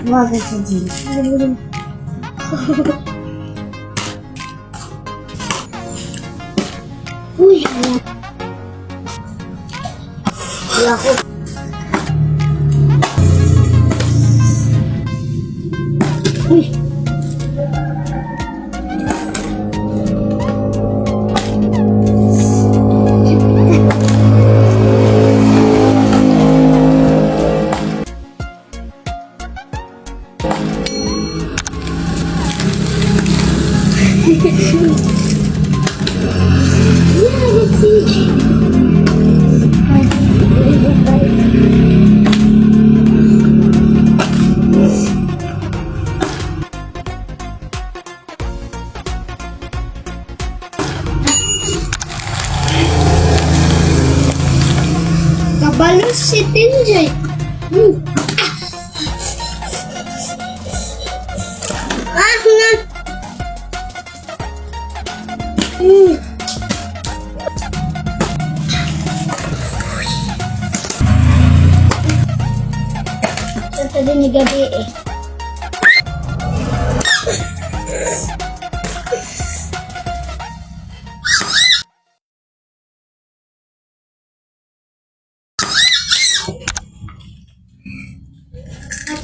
Wag sa jeans. Uy, wala ko. Uy. Kabalos si Tinjay. Na. Ito din ni gabi eh.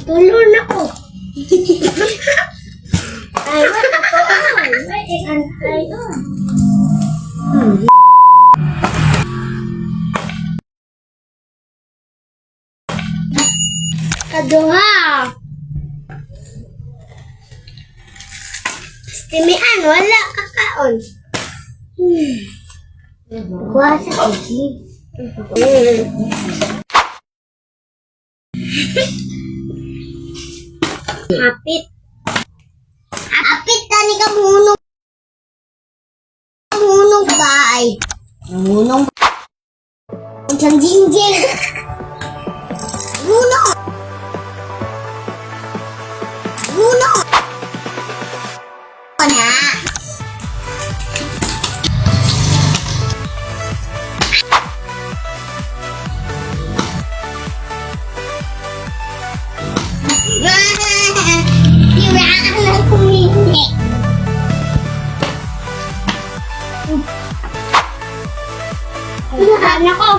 Tulon ako. Ay, what the fuck? Ay, antay on. Kaduha. Stimian, wala kakaon. Kuha sa kiki. Hapit. Hapit tani ka munong. Munong baay. Munong. Isang jingjing. Munong. Munong. Na. Ano ko?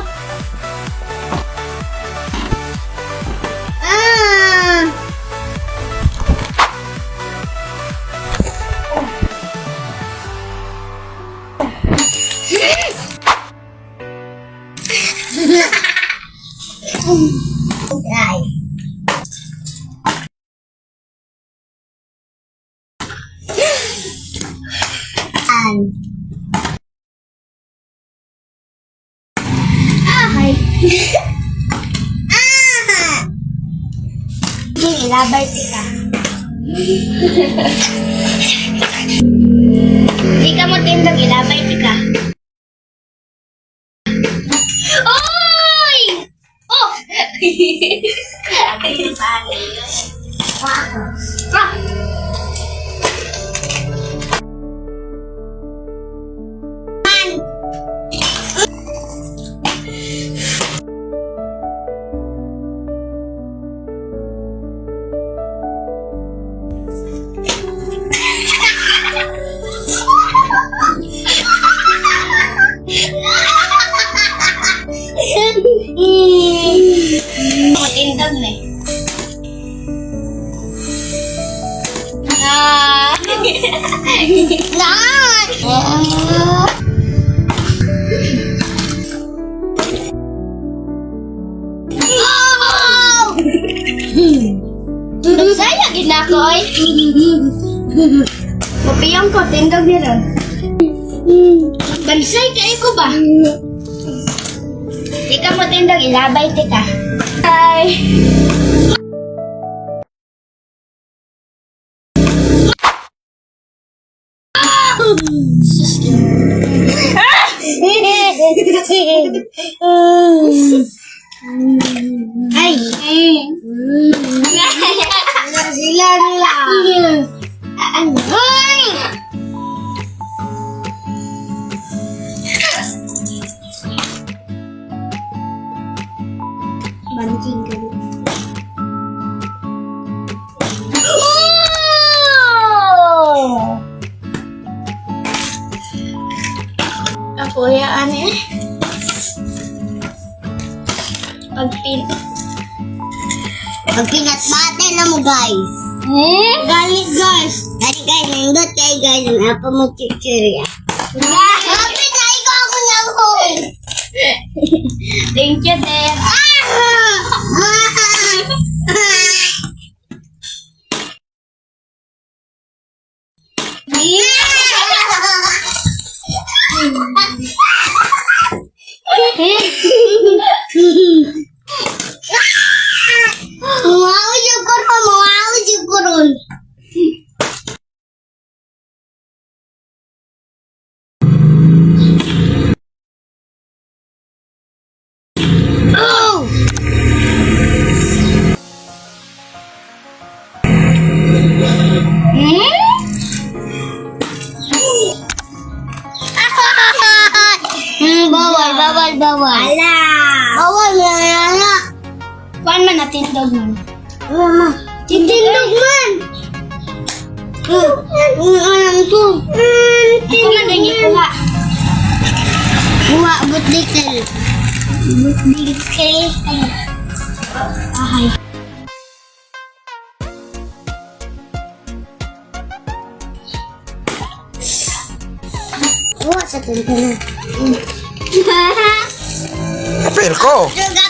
Okay. Ilabay ka. Di ka mo tindog, ilabay ka. Oy! Oh! Sabi yung pangin yun. Matindog na eh. Saya ginakoy. Mapiyang ko, tindog nila. Bansay kayo ko ba? Di ka mo tindog, ilabay tika. Bye! Ay! yan lang. Ay! Banting ka rin. Ako yan eh. Pag-peanut butter na mo, guys. Galit guys. Dali, guys. Nandot kayo, guys. Ang apa mo chichirya. Kapit na ikaw ako ng home. Thank you, Dad. Mau syukuron. Oh! Bawal. Ala. Bawal na. Kuan man natin dog man. Mama, titindog man. Alam to. Ako man din ikuha. Buha, butlikal. Butlikal. Ahay. Buha sa tinta na. Fail ko. So